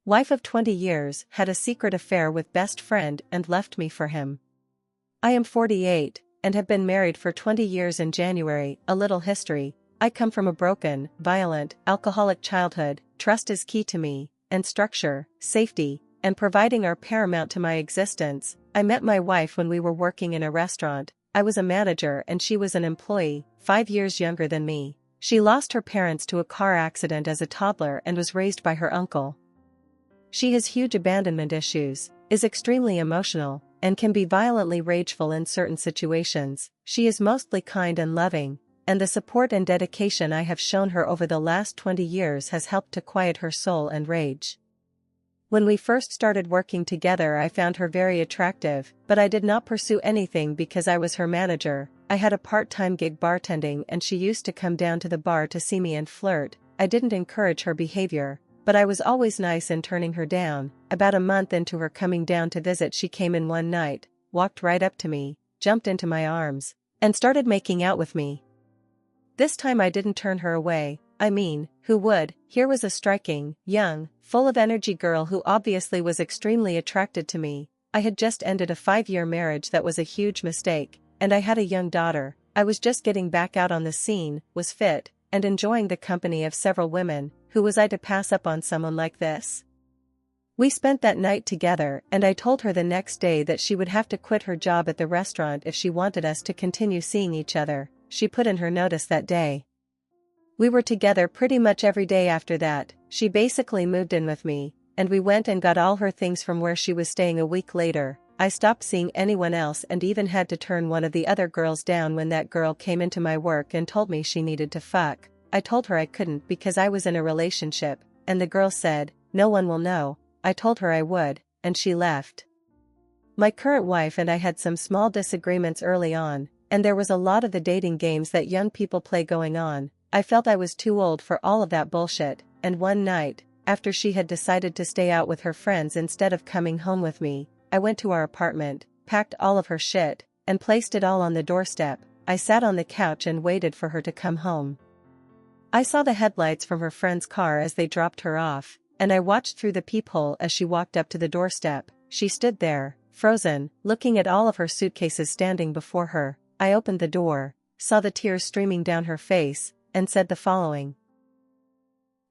Wife of 20 years, had a secret affair with best friend and left me for him. I am 48, and have been married for 20 years in January. A little history. I come from a broken, violent, alcoholic childhood. Trust is key to me, and structure, safety, and providing are paramount to my existence. I met my wife when we were working in a restaurant. I was a manager and she was an employee, 5 years younger than me. She lost her parents to a car accident as a toddler and was raised by her uncle. She has huge abandonment issues, is extremely emotional, and can be violently rageful in certain situations. She is mostly kind and loving, and the support and dedication I have shown her over the last 20 years has helped to quiet her soul and rage. When we first started working together, I found her very attractive, but I did not pursue anything because I was her manager. I had a part-time gig bartending and she used to come down to the bar to see me and flirt. I didn't encourage her behavior, but I was always nice in turning her down. About a month into her coming down to visit, she came in one night, walked right up to me, jumped into my arms, and started making out with me. This time I didn't turn her away. I mean, who would? Here was a striking, young, full of energy girl who obviously was extremely attracted to me. I had just ended a 5-year marriage that was a huge mistake, and I had a young daughter. I was just getting back out on the scene, was fit, and enjoying the company of several women. Who was I to pass up on someone like this? We spent that night together, and I told her the next day that she would have to quit her job at the restaurant if she wanted us to continue seeing each other. She put in her notice that day. We were together pretty much every day after that. She basically moved in with me, and we went and got all her things from where she was staying a week later. I stopped seeing anyone else and even had to turn one of the other girls down when that girl came into my work and told me she needed to fuck. I told her I couldn't because I was in a relationship, and the girl said, "No one will know." I told her I would, and she left. My current wife and I had some small disagreements early on, and there was a lot of the dating games that young people play going on. I felt I was too old for all of that bullshit, and one night, after she had decided to stay out with her friends instead of coming home with me, I went to our apartment, packed all of her shit, and placed it all on the doorstep. I sat on the couch and waited for her to come home. I saw the headlights from her friend's car as they dropped her off, and I watched through the peephole as she walked up to the doorstep. She stood there, frozen, looking at all of her suitcases standing before her. I opened the door, saw the tears streaming down her face, and said the following.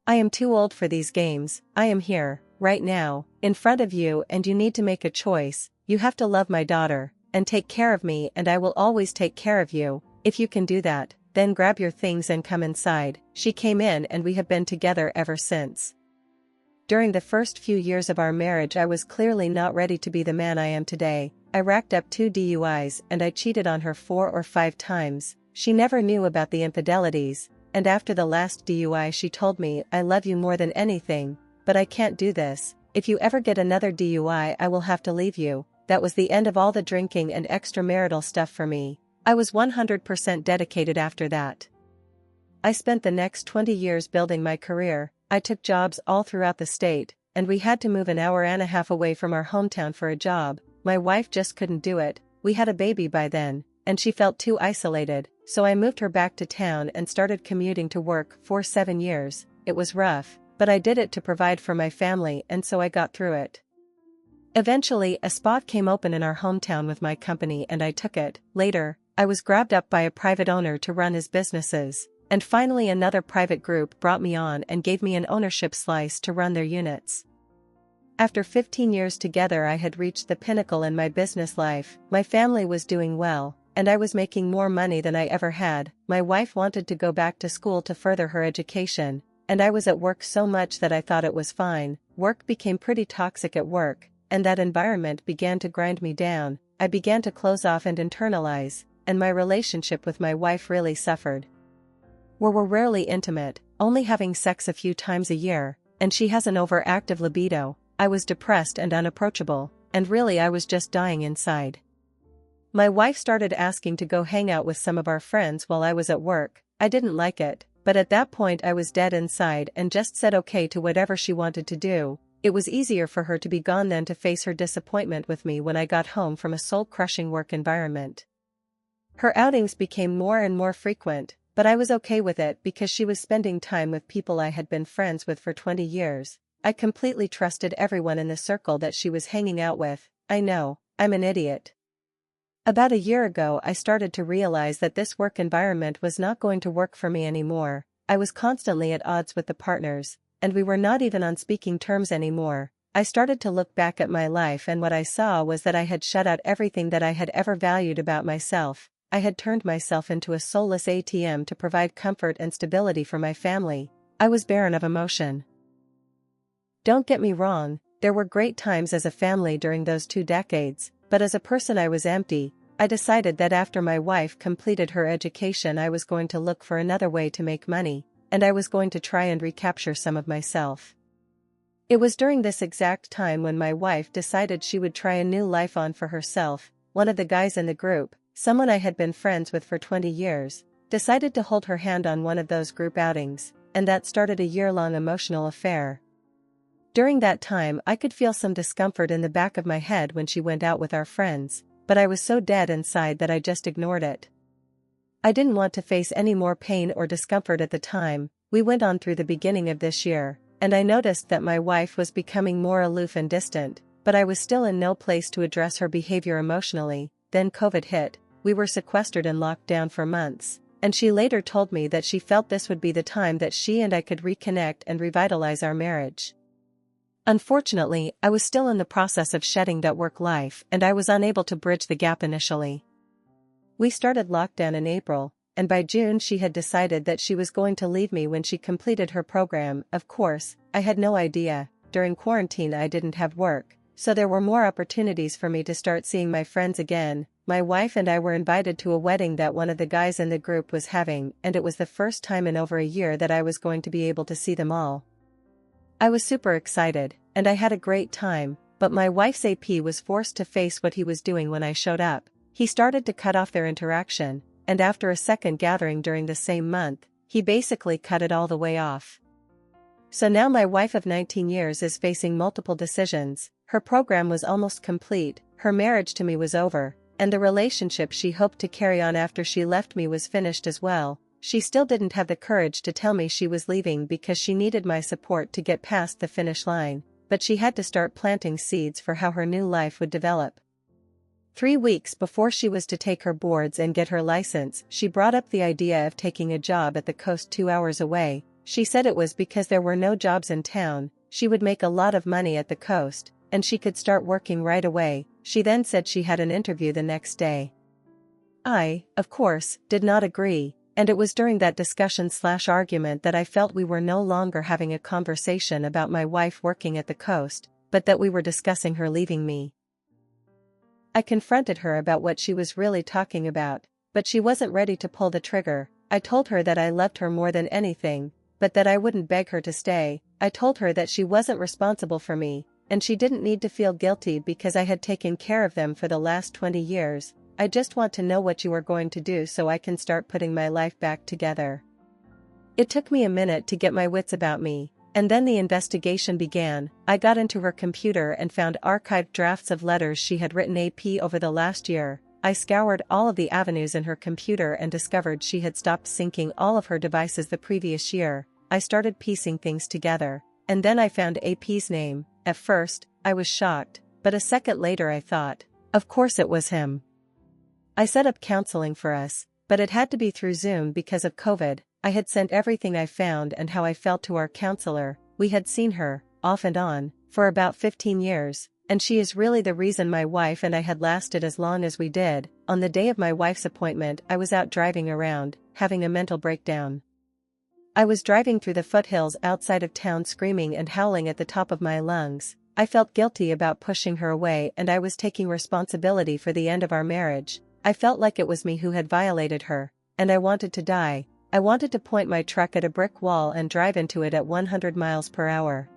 I am too old for these games. I am here, right now, in front of you, and you need to make a choice. You have to love my daughter, and take care of me, and I will always take care of you. If you can do that, then grab your things and come inside. She came in and we have been together ever since. During the first few years of our marriage, I was clearly not ready to be the man I am today. I racked up 2 DUIs and I cheated on her 4 or 5 times. She never knew about the infidelities, and after the last DUI she told me, "I love you more than anything, but I can't do this. If you ever get another DUI, I will have to leave you." That was the end of all the drinking and extramarital stuff for me. I was 100% dedicated after that. I spent the next 20 years building my career. I took jobs all throughout the state, and we had to move an hour and a half away from our hometown for a job. My wife just couldn't do it. We had a baby by then, and she felt too isolated, so I moved her back to town and started commuting to work for 7 years. It was rough, but I did it to provide for my family, and so I got through it. Eventually, a spot came open in our hometown with my company and I took it. Later, I was grabbed up by a private owner to run his businesses, and finally another private group brought me on and gave me an ownership slice to run their units. After 15 years together, I had reached the pinnacle in my business life. My family was doing well, and I was making more money than I ever had. My wife wanted to go back to school to further her education, and I was at work so much that I thought it was fine. Work became pretty toxic at work, and that environment began to grind me down. I began to close off and internalize, and my relationship with my wife really suffered. We were rarely intimate, only having sex a few times a year, and she has an overactive libido. I was depressed and unapproachable, and really I was just dying inside. My wife started asking to go hang out with some of our friends while I was at work. I didn't like it, but at that point I was dead inside and just said okay to whatever she wanted to do. It was easier for her to be gone than to face her disappointment with me when I got home from a soul-crushing work environment. Her outings became more and more frequent, but I was okay with it because she was spending time with people I had been friends with for 20 years. I completely trusted everyone in the circle that she was hanging out with. I know, I'm an idiot. About a year ago I started to realize that this work environment was not going to work for me anymore. I was constantly at odds with the partners, and we were not even on speaking terms anymore. I started to look back at my life, and what I saw was that I had shut out everything that I had ever valued about myself. I had turned myself into a soulless ATM to provide comfort and stability for my family. I was barren of emotion. Don't get me wrong, there were great times as a family during those 2 decades, but as a person I was empty. I decided that after my wife completed her education I was going to look for another way to make money, and I was going to try and recapture some of myself. It was during this exact time when my wife decided she would try a new life on for herself. One of the guys in the group, someone I had been friends with for 20 years, decided to hold her hand on one of those group outings, and that started a year-long emotional affair. During that time I could feel some discomfort in the back of my head when she went out with our friends, but I was so dead inside that I just ignored it. I didn't want to face any more pain or discomfort at the time. We went on through the beginning of this year, and I noticed that my wife was becoming more aloof and distant, but I was still in no place to address her behavior emotionally. Then COVID hit, we were sequestered and locked down for months, and she later told me that she felt this would be the time that she and I could reconnect and revitalize our marriage. Unfortunately, I was still in the process of shedding that work life, and I was unable to bridge the gap initially. We started lockdown in April, and by June she had decided that she was going to leave me when she completed her program. Of course, I had no idea. During quarantine I didn't have work, so there were more opportunities for me to start seeing my friends again. My wife and I were invited to a wedding that one of the guys in the group was having, and it was the first time in over a year that I was going to be able to see them all. I was super excited, and I had a great time, but my wife's AP was forced to face what he was doing when I showed up. He started to cut off their interaction, and after a second gathering during the same month, he basically cut it all the way off. So now my wife of 19 years is facing multiple decisions. Her program was almost complete, her marriage to me was over, and the relationship she hoped to carry on after she left me was finished as well. She still didn't have the courage to tell me she was leaving because she needed my support to get past the finish line, but she had to start planting seeds for how her new life would develop. 3 weeks before she was to take her boards and get her license, she brought up the idea of taking a job at the coast 2 hours away. She said it was because there were no jobs in town, she would make a lot of money at the coast, and she could start working right away. She then said she had an interview the next day. I, of course, did not agree, and it was during that discussion/argument that I felt we were no longer having a conversation about my wife working at the coast, but that we were discussing her leaving me. I confronted her about what she was really talking about, but she wasn't ready to pull the trigger. I told her that I loved her more than anything, but that I wouldn't beg her to stay. I told her that she wasn't responsible for me, and she didn't need to feel guilty because I had taken care of them for the last 20 years. I just want to know what you are going to do so I can start putting my life back together. It took me a minute to get my wits about me, and then the investigation began. I got into her computer and found archived drafts of letters she had written AP over the last year. I scoured all of the avenues in her computer and discovered she had stopped syncing all of her devices the previous year. I started piecing things together, and then I found AP's name. At first, I was shocked, but a second later I thought, of course it was him. I set up counseling for us, but it had to be through Zoom because of COVID. I had sent everything I found and how I felt to our counselor. We had seen her, off and on, for about 15 years, and she is really the reason my wife and I had lasted as long as we did. On the day of my wife's appointment, I was out driving around, having a mental breakdown. I was driving through the foothills outside of town screaming and howling at the top of my lungs. I felt guilty about pushing her away, and I was taking responsibility for the end of our marriage. I felt like it was me who had violated her, and I wanted to die. I wanted to point my truck at a brick wall and drive into it at 100 miles per hour.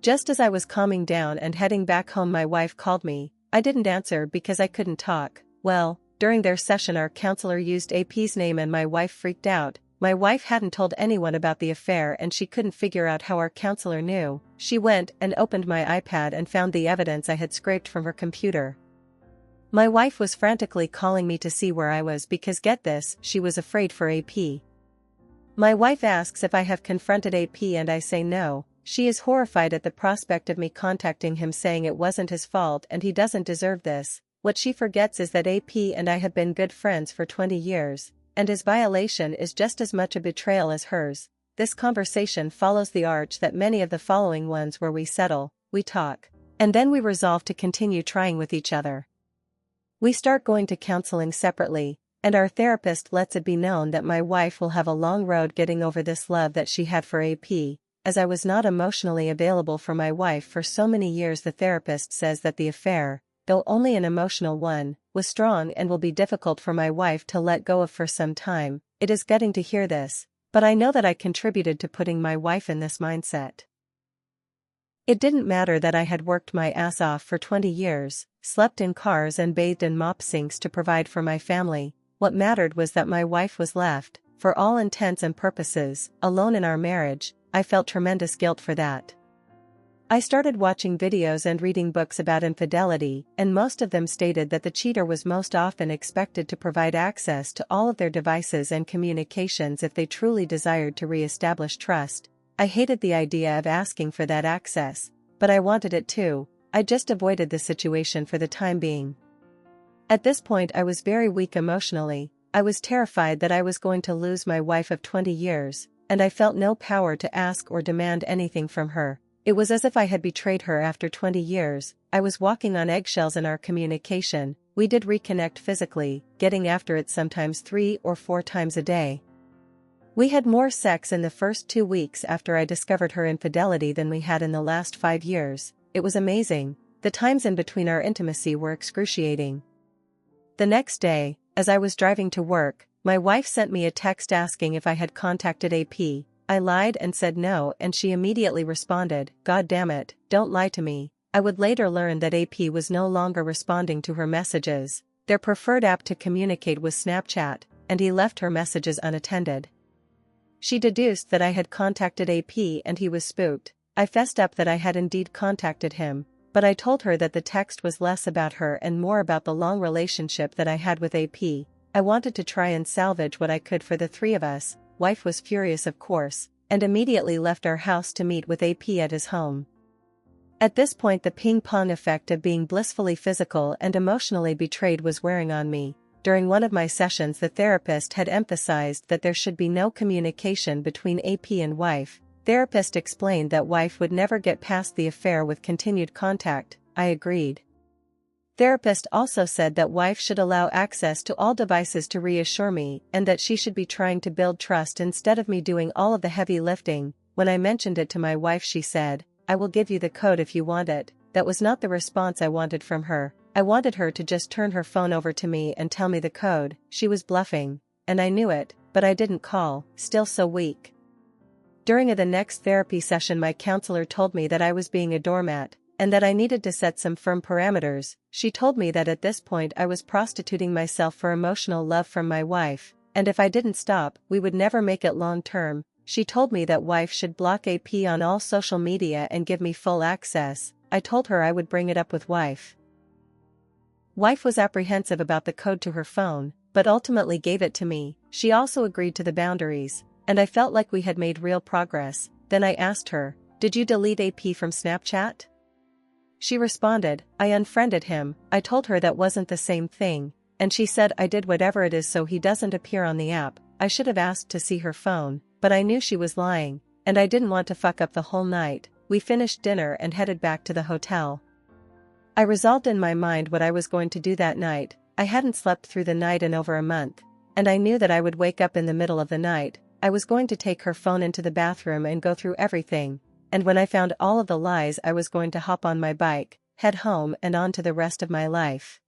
Just as I was calming down and heading back home, my wife called me. I didn't answer because I couldn't talk. Well, during their session our counselor used AP's name and my wife freaked out. My wife hadn't told anyone about the affair and she couldn't figure out how our counselor knew. She went and opened my iPad and found the evidence I had scraped from her computer. My wife was frantically calling me to see where I was because, get this, she was afraid for AP. My wife asks if I have confronted AP and I say no. She is horrified at the prospect of me contacting him saying it wasn't his fault and he doesn't deserve this. What she forgets is that AP and I have been good friends for 20 years, and his violation is just as much a betrayal as hers. This conversation follows the arch that many of the following ones where we settle, we talk, and then we resolve to continue trying with each other. We start going to counseling separately, and our therapist lets it be known that my wife will have a long road getting over this love that she had for AP, as I was not emotionally available for my wife for so many years. The therapist says that the affair, though only an emotional one, was strong and will be difficult for my wife to let go of for some time. It is gutting to hear this, but I know that I contributed to putting my wife in this mindset. It didn't matter that I had worked my ass off for 20 years, slept in cars and bathed in mop sinks to provide for my family. What mattered was that my wife was left, for all intents and purposes, alone in our marriage. I felt tremendous guilt for that. I started watching videos and reading books about infidelity, and most of them stated that the cheater was most often expected to provide access to all of their devices and communications if they truly desired to re-establish trust. I hated the idea of asking for that access, but I wanted it too. I just avoided the situation for the time being. At this point I was very weak emotionally. I was terrified that I was going to lose my wife of 20 years, and I felt no power to ask or demand anything from her. It was as if I had betrayed her after 20 years. I was walking on eggshells in our communication. We did reconnect physically, getting after it sometimes 3 or 4 times a day. We had more sex in the first 2 weeks after I discovered her infidelity than we had in the last 5 years. It was amazing. The times in between our intimacy were excruciating. The next day, as I was driving to work, my wife sent me a text asking if I had contacted AP. I lied and said no, and she immediately responded, "God damn it, don't lie to me." I would later learn that AP was no longer responding to her messages. Their preferred app to communicate was Snapchat, and he left her messages unattended. She deduced that I had contacted AP and he was spooked. I fessed up that I had indeed contacted him, but I told her that the text was less about her and more about the long relationship that I had with AP. I wanted to try and salvage what I could for the 3 of us. Wife was furious of course, and immediately left our house to meet with AP at his home. At this point the ping-pong effect of being blissfully physical and emotionally betrayed was wearing on me. During one of my sessions the therapist had emphasized that there should be no communication between AP and wife. Therapist explained that wife would never get past the affair with continued contact. I agreed. Therapist also said that wife should allow access to all devices to reassure me and that she should be trying to build trust instead of me doing all of the heavy lifting. When I mentioned it to my wife she said, "I will give you the code if you want it." That was not the response I wanted from her. I wanted her to just turn her phone over to me and tell me the code. She was bluffing, and I knew it, but I didn't call, still so weak. During the next therapy session my counselor told me that I was being a doormat, and that I needed to set some firm parameters. She told me that at this point I was prostituting myself for emotional love from my wife, and if I didn't stop, we would never make it long term. She told me that wife should block AP on all social media and give me full access. I told her I would bring it up with wife. Wife was apprehensive about the code to her phone, but ultimately gave it to me. She also agreed to the boundaries, and I felt like we had made real progress. Then I asked her, "Did you delete AP from Snapchat?" She responded, "I unfriended him." I told her that wasn't the same thing, and she said I did whatever it is so he doesn't appear on the app. I should have asked to see her phone, but I knew she was lying, and I didn't want to fuck up the whole night. We finished dinner and headed back to the hotel. I resolved in my mind what I was going to do that night. I hadn't slept through the night in over a month, and I knew that I would wake up in the middle of the night. I was going to take her phone into the bathroom and go through everything. And when I found all of the lies I was going to hop on my bike, head home and on to the rest of my life.